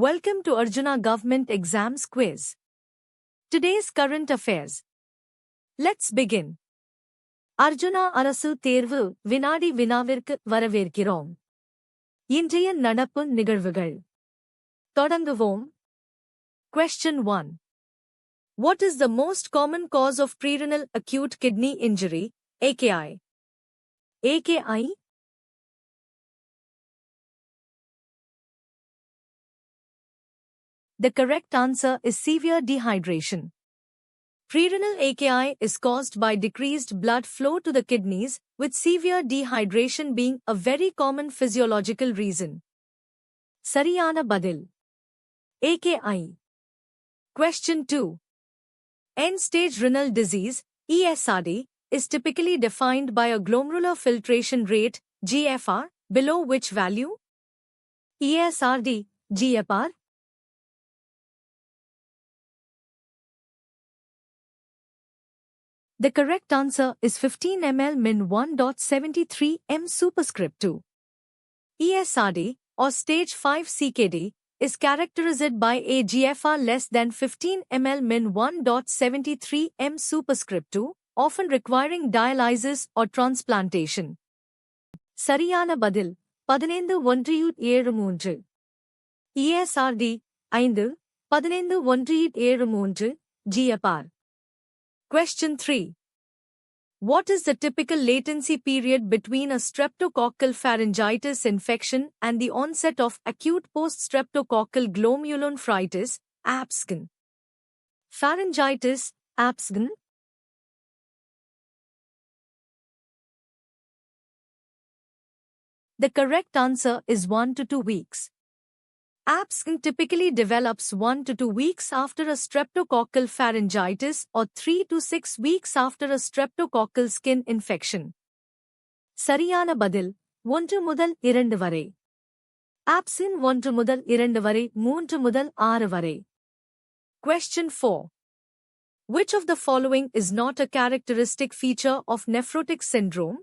Welcome to Arjuna Government Exams Quiz. Today's current affairs. Let's begin. Arjuna அரசு தேர்வு வினாடி வினாவிற்கு வரவேற்கிறோம். இன்றைய நடப்பு நிகழ்வுகள். தொடங்குவோம். Question 1. What is the most common cause of prerenal acute kidney injury, AKI? AKI? The correct answer is severe dehydration. Prerenal AKI is caused by decreased blood flow to the kidneys, with severe dehydration being a very common physiological reason. Sariyana Badil. AKI. Question 2. End-stage renal disease, ESRD, is typically defined by a glomerular filtration rate, GFR, below which value? ESRD, GFR. The correct answer is 15 ml min 1.73 m superscript 2. ESRD, or stage 5 CKD, is characterized by a GFR less than 15 ml min 1.73 m superscript 2, often requiring dialysis or transplantation. Sariyana Badil, 15 ESRD, 5, 15 GFR. Question 3. What is the typical latency period between a streptococcal pharyngitis infection and the onset of acute post-streptococcal glomerulonephritis, APSGN? Pharyngitis, APSGN? The correct answer is 1 to 2 weeks. APSGN typically develops 1 to 2 weeks after a streptococcal pharyngitis or 3 to 6 weeks after a streptococcal skin infection. Sariyana Badil, 1 முதல் 2 வரை. APSGN 1 முதல் 2 வரை 3 முதல் 6 வரை. Question 4. Which of the following is not a characteristic feature of nephrotic syndrome?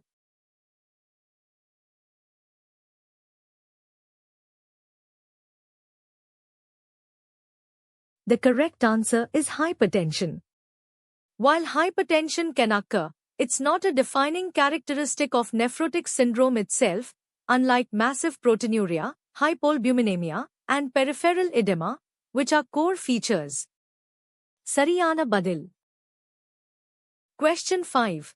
The correct answer is hypertension. While hypertension can occur, it's not a defining characteristic of nephrotic syndrome itself, unlike massive proteinuria, hypoalbuminemia, and peripheral edema, which are core features. Sariyana Badil. Question 5.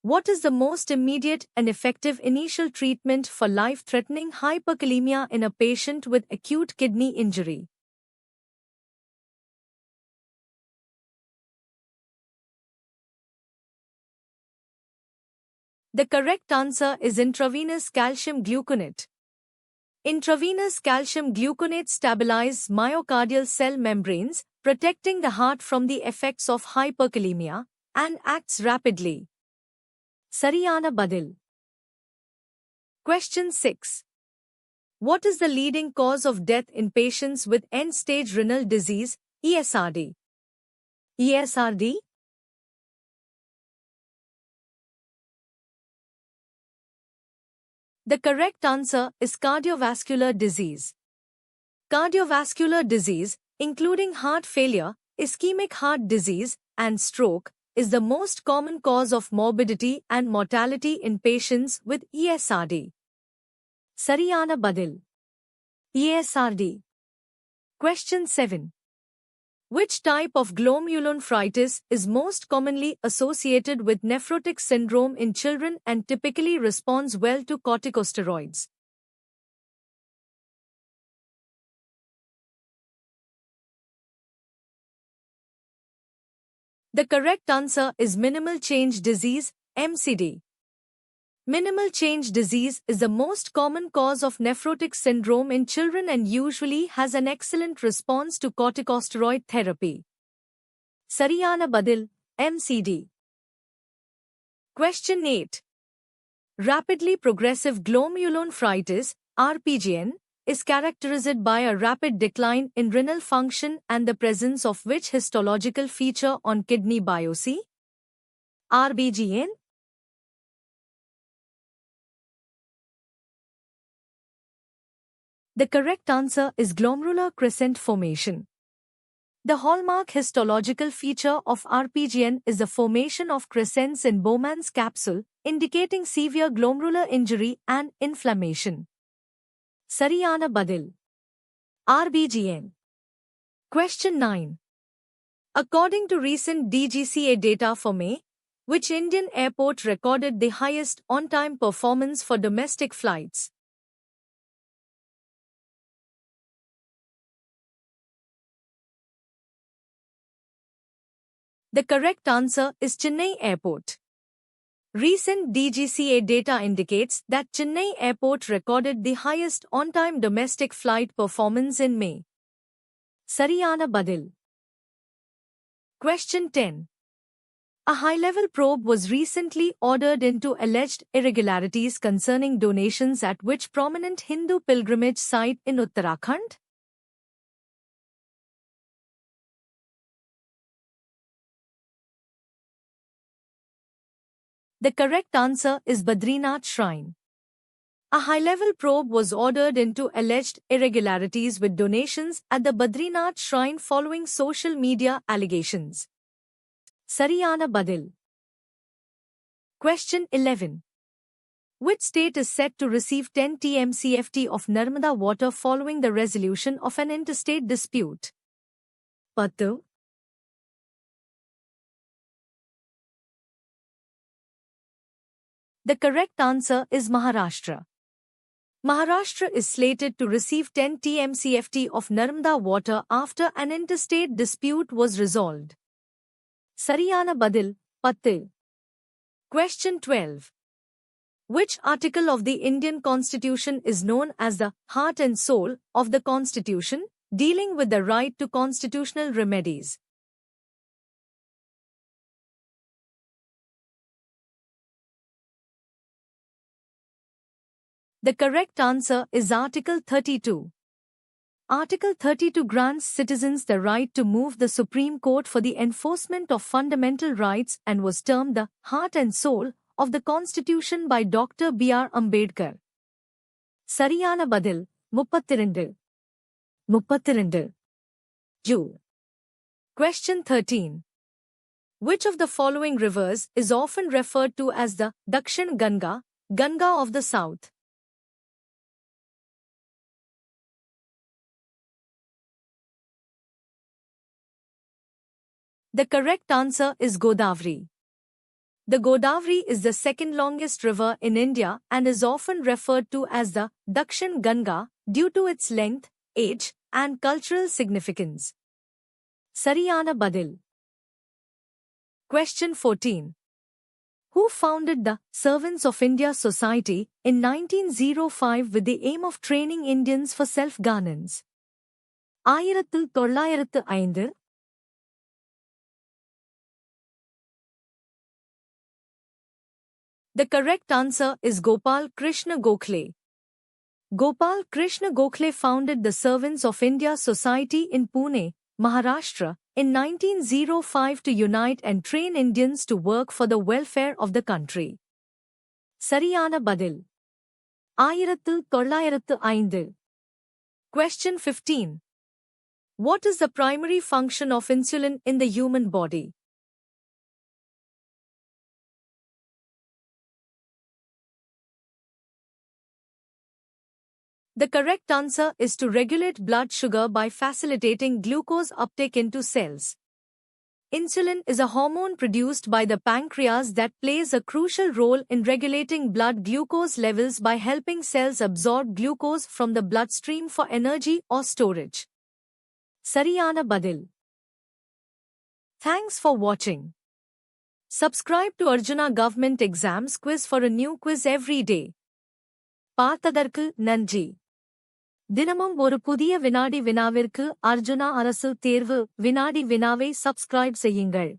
What is the most immediate and effective initial treatment for life-threatening hyperkalemia in a patient with acute kidney injury? The correct answer is intravenous calcium gluconate. Intravenous calcium gluconate stabilizes myocardial cell membranes, protecting the heart from the effects of hyperkalemia, and acts rapidly. Sariyana Badil. Question 6. What is the leading cause of death in patients with end-stage renal disease, ESRD? ESRD? The correct answer is cardiovascular disease. Cardiovascular disease, including heart failure, ischemic heart disease, and stroke, is the most common cause of morbidity and mortality in patients with ESRD. Sariyana Badil. ESRD. Question 7. Which type of glomerulonephritis is most commonly associated with nephrotic syndrome in children and typically responds well to corticosteroids? The correct answer is minimal change disease, MCD. Minimal change disease is the most common cause of nephrotic syndrome in children and usually has an excellent response to corticosteroid therapy. Sariyana Badil, MCD. Question 8. Rapidly progressive glomerulonephritis, RPGN, is characterized by a rapid decline in renal function and the presence of which histological feature on kidney biopsy? RBGN? The correct answer is glomerular crescent formation. The hallmark histological feature of RPGN is the formation of crescents in Bowman's capsule, indicating severe glomerular injury and inflammation. Sariyana Badil. RBGN. Question 9. According to recent DGCA data for May, which Indian airport recorded the highest on-time performance for domestic flights? The correct answer is Chennai Airport. Recent DGCA data indicates that Chennai Airport recorded the highest on-time domestic flight performance in May. Sariyana Badil. Question 10. A high-level probe was recently ordered into alleged irregularities concerning donations at which prominent Hindu pilgrimage site in Uttarakhand? The correct answer is Badrinath Shrine. A high-level probe was ordered into alleged irregularities with donations at the Badrinath Shrine following social media allegations. Sariyana Badil. Question 11. Which state is set to receive 10 TMCFT of Narmada water following the resolution of an interstate dispute? Pattu. The correct answer is Maharashtra. Maharashtra is slated to receive 10 TMCFT of Narmada water after an interstate dispute was resolved. Sariyana Badil, Pattu. Question 12. Which article of the Indian Constitution is known as the heart and soul of the Constitution, dealing with the right to constitutional remedies? The correct answer is Article 32. Article 32 grants citizens the right to move the Supreme Court for the enforcement of fundamental rights and was termed the heart and soul of the Constitution by Dr. B.R. Ambedkar. Sariyana Badil, 32. Ju. Question 13. Which of the following rivers is often referred to as the Dakshin Ganga, Ganga of the South? The correct answer is Godavari. The Godavari is the second longest river in India and is often referred to as the Dakshin Ganga due to its length, age, and cultural significance. Sariyana Badil. Question 14. Who founded the Servants of India Society in 1905 with the aim of training Indians for self-governance? 1905. The correct answer is Gopal Krishna Gokhale. Gopal Krishna Gokhale founded the Servants of India Society in Pune, Maharashtra, in 1905 to unite and train Indians to work for the welfare of the country. Sariyana Badil. 1905. Question 15. What is the primary function of insulin in the human body? The correct answer is to regulate blood sugar by facilitating glucose uptake into cells. Insulin is a hormone produced by the pancreas that plays a crucial role in regulating blood glucose levels by helping cells absorb glucose from the bloodstream for energy or storage. Sariyana Badil. Thanks for watching. Subscribe to Arjuna Government Exams Quiz for a new quiz every day. பார்த்ததற்கு நன்றி. தினமும் ஒரு புதிய வினாடி வினாவிற்கு அர்ஜுனா அரசு தேர்வு வினாடி வினாவை சப்ஸ்கிரைப் செய்யுங்கள்.